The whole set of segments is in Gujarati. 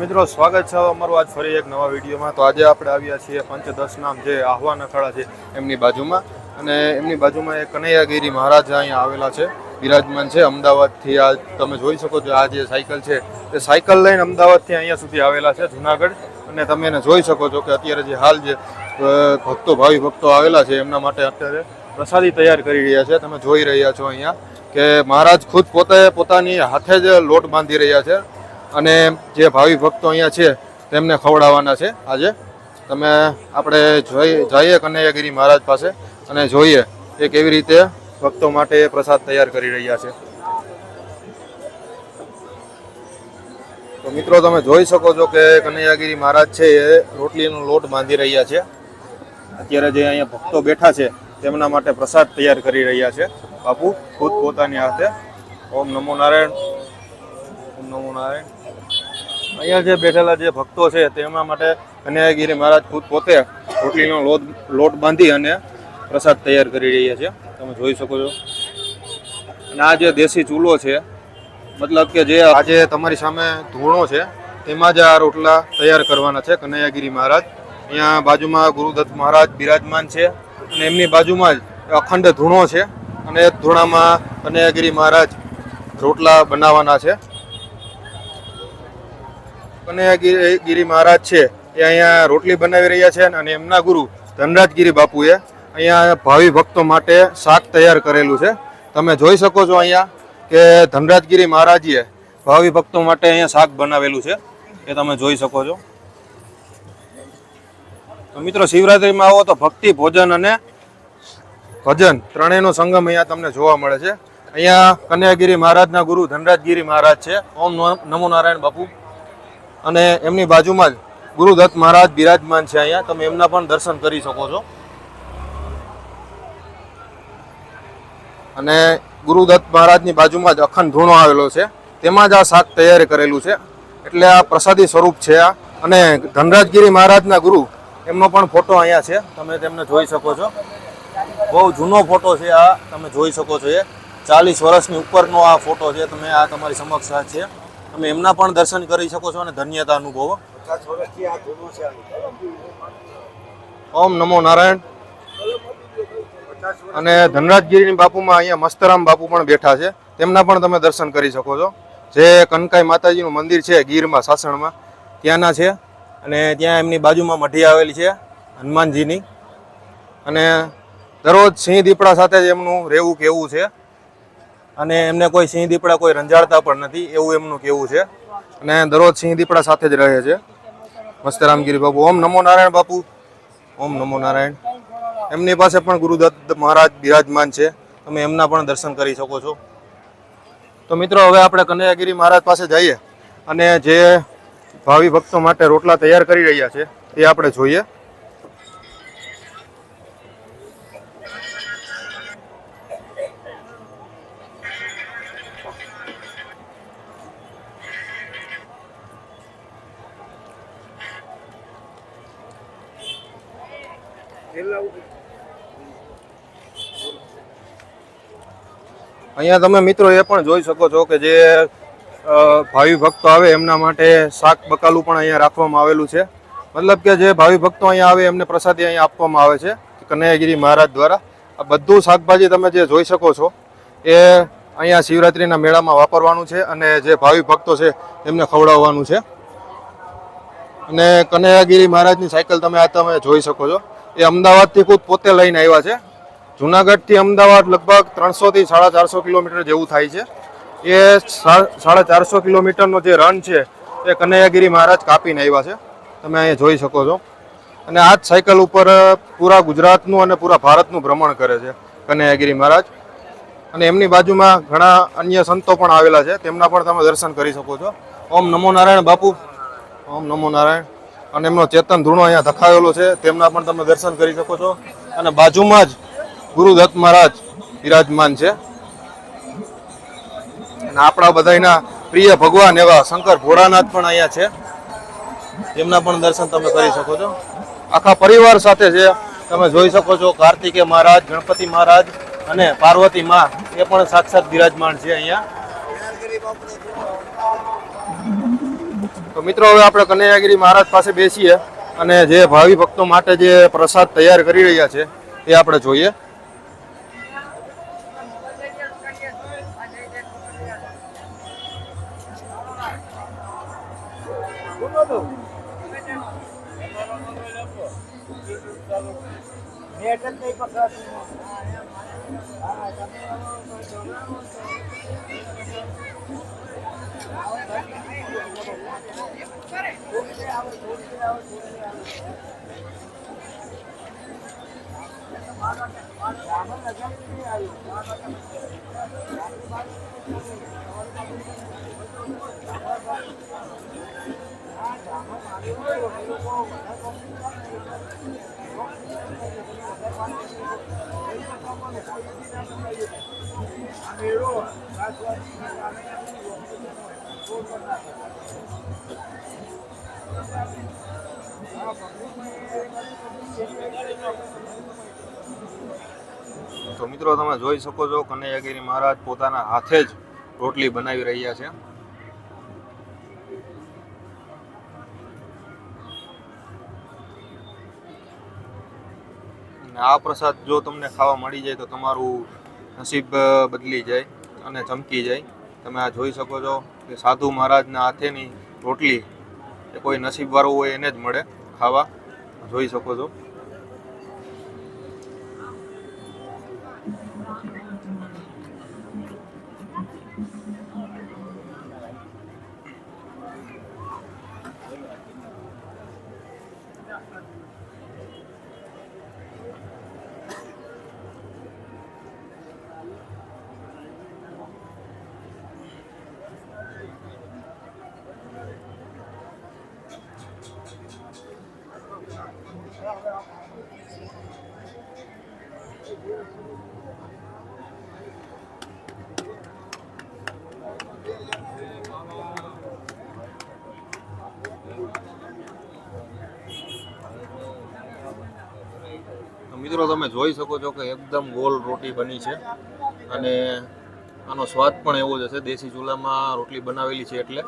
મિત્રો સ્વાગત છે અમારું આજ ફરી એક નવા વિડીયોમાં। તો આજે આપણે આવ્યા છીએ પંચદશ નામ જે આહવાન અખાડા છે એમની બાજુમાં, અને એમની બાજુમાં એક કનૈયાગીરી મહારાજ અહીંયા આવેલા છે, બિરાજમાન છે અમદાવાદથી। આ તમે જોઈ શકો છો, આ જે સાયકલ છે એ સાયકલ લઈને અમદાવાદથી અહીંયા સુધી આવેલા છે જુનાગઢ। અને તમે એને જોઈ શકો છો કે અત્યારે જે હાલ જે ભાવિ ભક્તો આવેલા છે એમના માટે અત્યારે પ્રસાદી તૈયાર કરી રહ્યા છે। તમે જોઈ રહ્યા છો અહીંયા કે મહારાજ ખુદ પોતે પોતાની હાથે જ લોટ બાંધી રહ્યા છે, અને જે ભાવિ ભક્તો અહીંયા છે તેમને ખવડાવવાના છે આજે। તમે આપણે જઈએ કનૈયાગીરી મહારાજ પાસે અને જોઈએ એ કેવી રીતે ભક્તો માટે પ્રસાદ તૈયાર કરી રહ્યા છે। તો મિત્રો તમે જોઈ શકો છો કે કનૈયાગીરી મહારાજ છે એ રોટલીનો લોટ બાંધી રહ્યા છે। અત્યારે જે અહીંયા ભક્તો બેઠા છે તેમના માટે પ્રસાદ તૈયાર કરી રહ્યા છે બાપુ ખુદ પોતાની હાથે। ઓમ નમો નારાયણ, ઓમ નમો નારાયણ। અહીંયા જે બેઠેલા જે ભક્તો છે તેમના માટે કનૈયાગીરી મહારાજ ખુદ પોતે રોટલીનો લોટ બાંધી અને પ્રસાદ તૈયાર કરી રહ્યા છે, તમે જોઈ શકો છો। અને આ જે દેશી ચૂલો છે, મતલબ કે જે આજે તમારી સામે ધૂણો છે તેમાં જ આ રોટલા તૈયાર કરવાના છે કનૈયાગીરી મહારાજ। અહીંયા બાજુમાં ગુરુદત્ત મહારાજ બિરાજમાન છે, અને એમની બાજુમાં જ અખંડ ધૂણો છે, અને એ ધૂણામાં કનૈયાગીરી મહારાજ રોટલા બનાવવાના છે। કનૈયાગીરી મહારાજ છે એ અહીંયા રોટલી બનાવી રહ્યા છે, અને એમના ગુરુ ધનરાજગીરી બાપુએ અહીંયા ભાવિ ભક્તો માટે શાક તૈયાર કરેલું છે। તમે જોઈ શકો છો અહીંયા કે ધનરાજગીરી મહારાજીએ ભાવિ ભક્તો માટે અહીંયા શાક બનાવેલું છે, એ તમે જોઈ શકો છો। તો મિત્રો શિવરાત્રિમાં આવો તો ભક્તિ, ભોજન અને ભજન ત્રણેયનો સંગમ અહીંયા તમને જોવા મળે છે। અહીંયા કનૈયાગીરી મહારાજના ગુરુ ધનરાજગીરી મહારાજ છે, ઓમ નમો નારાયણ બાપુ, અને એમની બાજુમાં જ ગુરુદત્ત મહારાજ બિરાજમાન છે અહીંયા। તમે એમના પણ દર્શન કરી શકો છો। અને ગુરુદત્ત મહારાજની બાજુમાં જ અખંડ ધૂણો આવેલો છે, તેમાં જ આ શાક તૈયાર કરેલું છે, એટલે આ પ્રસાદી સ્વરૂપ છે આ। અને ધનરાજગીરી મહારાજના ગુરુ એમનો પણ ફોટો અહીંયા છે, તમે તેમને જોઈ શકો છો। બહુ જૂનો ફોટો છે આ, તમે જોઈ શકો છો। એ 40 વર્ષની ઉપરનો આ ફોટો છે, તમે આ તમારી સમક્ષ છે, તમે એમના પણ દર્શન કરી શકો છો અને ધન્યતા અનુભવો। ઓમ નમો નારાયણ। અને ધનરાજગીરી બાપુમાં અહીંયા મસ્તરામ બાપુ પણ બેઠા છે, તેમના પણ તમે દર્શન કરી શકો છો। જે કનકાઈ માતાજીનું મંદિર છે ગીરમાં, સાસણમાં, ત્યાંના છે, અને ત્યાં એમની બાજુમાં મઢી આવેલી છે હનુમાનજીની। અને દરરોજ સિંહ દીપડા સાથે જ એમનું રહેવું કહેવું છે, અને એમને કોઈ સિંહ દીપડા કોઈ રંજાડતા પણ નથી એવું એમનું કહેવું છે, અને દરરોજ સિંહ દીપડા સાથે જ રહે છે મસ્તરામગીરી બાપુ। ઓમ નમો નારાયણ બાપુ, ઓમ નમો નારાયણ। એમની પાસે પણ ગુરુદત્ત મહારાજ બિરાજમાન છે, તમે એમના પણ દર્શન કરી શકો છો। તો મિત્રો હવે આપણે કનૈયાગીરી મહારાજ પાસે જઈએ અને જે ભાવિ ભક્તો માટે રોટલા તૈયાર કરી રહ્યા છે તે આપણે જોઈએ। અહીંયા તમે મિત્રો એ પણ જોઈ શકો છો કે જે ભાવિ ભક્તો આવે એમના માટે શાક બકાલું પણ અહીંયા રાખવામાં આવેલું છે, મતલબ કે જે ભાવિ ભક્તો અહીંયા આવે એમને પ્રસાદી અહીંયા આપવામાં આવે છે કનૈયાગીરી મહારાજ દ્વારા। આ બધું શાકભાજી તમે જે જોઈ શકો છો એ અહીંયા શિવરાત્રિના મેળામાં વાપરવાનું છે, અને જે ભાવિ ભક્તો છે એમને ખવડાવવાનું છે। અને કનૈયાગીરી મહારાજની સાયકલ તમે જોઈ શકો છો, એ અમદાવાદથી ખુદ પોતે લઈને આવ્યા છે। જુનાગઢથી અમદાવાદ લગભગ 300 થી 450 કિલોમીટર જેવું થાય છે। એ 450 કિલોમીટરનો જે રન છે એ કનૈયાગીરી મહારાજ કાપીને આવ્યા છે, તમે અહીંયા જોઈ શકો છો। અને આ જ સાયકલ ઉપર પૂરા ગુજરાતનું અને પૂરા ભારતનું ભ્રમણ કરે છે કનૈયાગીરી મહારાજ। અને એમની બાજુમાં ઘણા અન્ય સંતો પણ આવેલા છે, તેમના પણ તમે દર્શન કરી શકો છો। ઓમ નમો નારાયણ બાપુ, ઓમ નમો નારાયણ। અને એમનો ચેતન ધૂણો અહીંયા ધખાવેલો છે, તેમના પણ તમે દર્શન કરી શકો છો। અને બાજુમાં જ ગુરુદત્ત મહારાજ બિરાજમાન છે, અને આપણા બધાના પ્રિય ભગવાન એવા શંકર ભોળાનાથ પણ અહીંયા છે, તેમના પણ દર્શન તમે કરી શકો છો। આખા પરિવાર સાથે છે, તમે જોઈ શકો છો। કાર્તિકેય મહારાજ, ગણપતિ મહારાજ અને પાર્વતી માં એ પણ સાક્ષાત બિરાજમાન છે અહીંયા। તો તો મિત્રો હવે આપણે કનૈયાગીરી મહારાજ પાસે બેસીએ અને જે ભાવિ ભક્તો માટે જે પ્રસાદ તૈયાર કરી રહ્યા છે તે આપણે જોઈએ. તો મિત્રો તમે જોઈ શકો છો કનૈયાગીરી મહારાજ પોતાના હાથે જ રોટલી બનાવી રહ્યા છે. આ પ્રસાદ જો તમને ખાવા મળી જાય તો તમારું નસીબ બદલી જાય અને ચમકી જાય. તમે આ જોઈ શકો છો કે સાધુ મહારાજના હાથેની રોટલી એ કોઈ નસીબવાળું હોય એને જ મળે ખાવા. જોઈ શકો છો. મિત્રો તમે જોઈ શકો છો કે એકદમ ગોલ રોટી બની છે અને આનો સ્વાદ પણ એવો જ હશે. દેશી ચૂલામાં રોટલી બનાવેલી છે એટલે.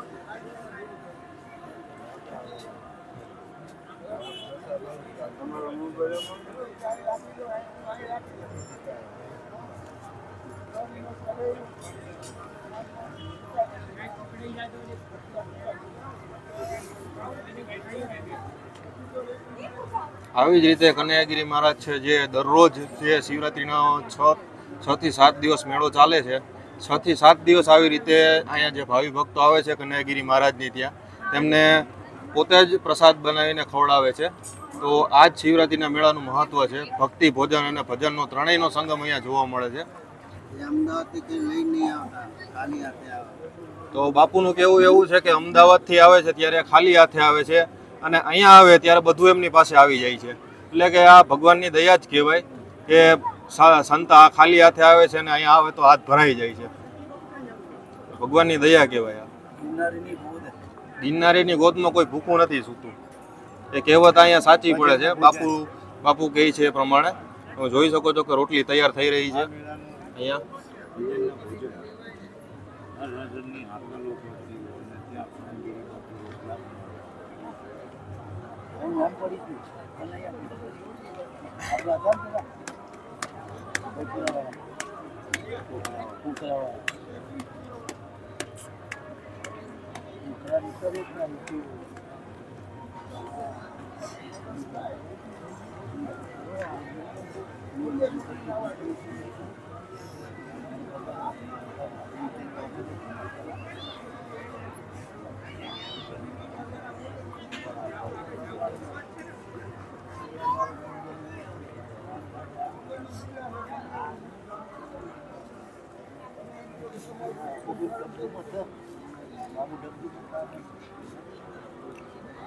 આવી જ રીતે કનૈયાગીરી મહારાજ છે જે દરરોજ જે શિવરાત્રિનો 6 થી 7 દિવસ મેળો ચાલે છે. 6 થી 7 દિવસ આવી રીતે અહીંયા જે ભાવિ ભક્તો આવે છે કનૈયાગીરી મહારાજની ત્યાં તેમને પોતે જ પ્રસાદ બનાવીને ખવડાવે છે. તો આ જ શિવરાત્રિના મેળાનું મહત્વ છે. ભક્તિ, ભોજન અને ભજનનો ત્રણેયનો સંગમ અહીંયા જોવા મળે છે. તો બાપુનું કહેવું એવું છે કે અમદાવાદથી આવે છે ત્યારે ખાલી હાથે આવે છે અને અહીંયા આવે ત્યારે બધું એમની પાસે આવી જાય છે. એટલે કે આ ભગવાનની દયા જ કહેવાય કે સંત આ ખાલી હાથે આવે છે અને અહીંયા આવે તો હાથ ભરાઈ જાય છે. ભગવાનની દયા કહેવાય. ગિરનારીની ગોદમાં કોઈ ભૂખું નથી સૂતું. એ કહેવત અહીંયા સાચી પડે છે. બાપુ કહે છે એ પ્રમાણે. તમે જોઈ શકો છો કે રોટલી તૈયાર થઈ રહી છે અહીંયા.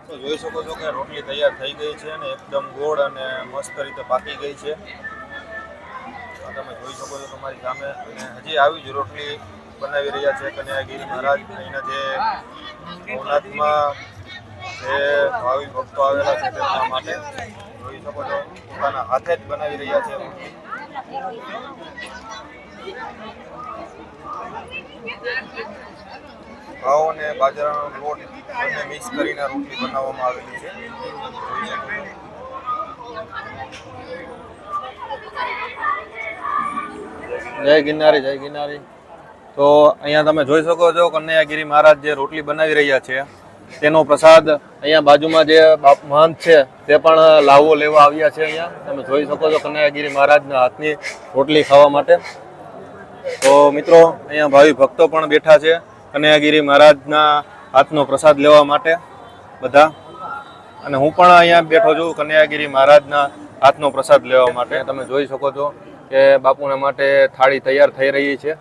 તો જોઈ શકો છો કે રોટલી તૈયાર થઈ ગઈ છે અને એકદમ ગોળ અને મસ્ત રીતે પાકી ગઈ છે. તમે જોઈ શકો છો તમારી સામે. અને હજી આવી જ રોટલી બનાવી રહ્યા છે કનૈયાગીરી મહારાજ. અહીંના જે ભવનાથમાં જે ભાવિ ભક્તો આવેલા છે તેમના માટે જોઈ શકો છો પોતાના હાથે જ બનાવી રહ્યા છે. ઘઉં અને બાજરાનો લોટ બંને મિક્સ કરીને રોટલી બનાવવામાં આવેલી છે. જય ગિરનારી, જય ગિરનારી. તો અહીંયા તમે જોઈ શકો છો કનૈયાગીરી મહારાજ જે રોટલી બનાવી રહ્યા છે તેનો પ્રસાદ અહીંયા બાજુમાં જે મહંત છે તે પણ લાવો લેવા આવ્યા છે. અહીંયા તમે જોઈ શકો છો કનૈયાગીરી મહારાજના હાથની રોટલી ખાવા માટે. તો મિત્રો અહીંયા ભાવિ ભક્તો પણ બેઠા છે કનૈયાગીરી મહારાજના હાથનો પ્રસાદ લેવા માટે બધા. અને હું પણ અહીંયા બેઠો છું કનૈયાગીરી મહારાજના હાથનો પ્રસાદ લેવા માટે. તમે જોઈ શકો છો કે બાપુના માટે થાળી તૈયાર થઈ રહી છે.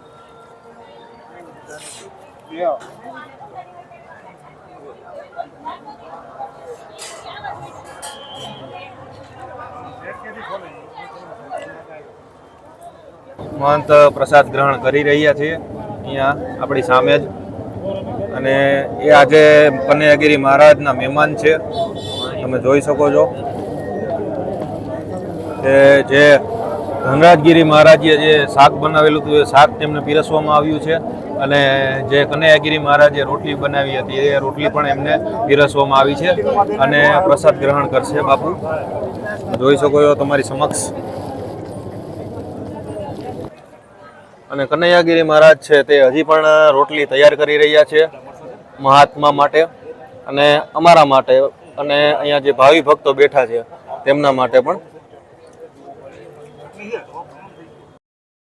મહંત પ્રસાદ ગ્રહણ કરી રહ્યા છીએ અહીંયા આપણી સામે જ. અને એ આજે કનૈયાગીરી મહારાજના મહેમાન છે. તમે જોઈ શકો છો કે જે ધનરાજગીરી મહારાજે જે શાક બનાવેલું હતું એ શાક તેમને પીરસવામાં આવ્યું છે. અને જે કનૈયાગીરી મહારાજે રોટલી બનાવી હતી એ રોટલી પણ એમને પીરસવામાં આવી છે. અને પ્રસાદ ગ્રહણ કરશે બાપુ. જોઈ શકો છો તમારી સમક્ષ. અને કનૈયાગીરી મહારાજ છે તે હજી પણ રોટલી તૈયાર કરી રહ્યા છે મહાત્મા માટે અને અમારા માટે અને અહીંયા જે ભાવિ ભક્તો બેઠા છે તેમના માટે પણ.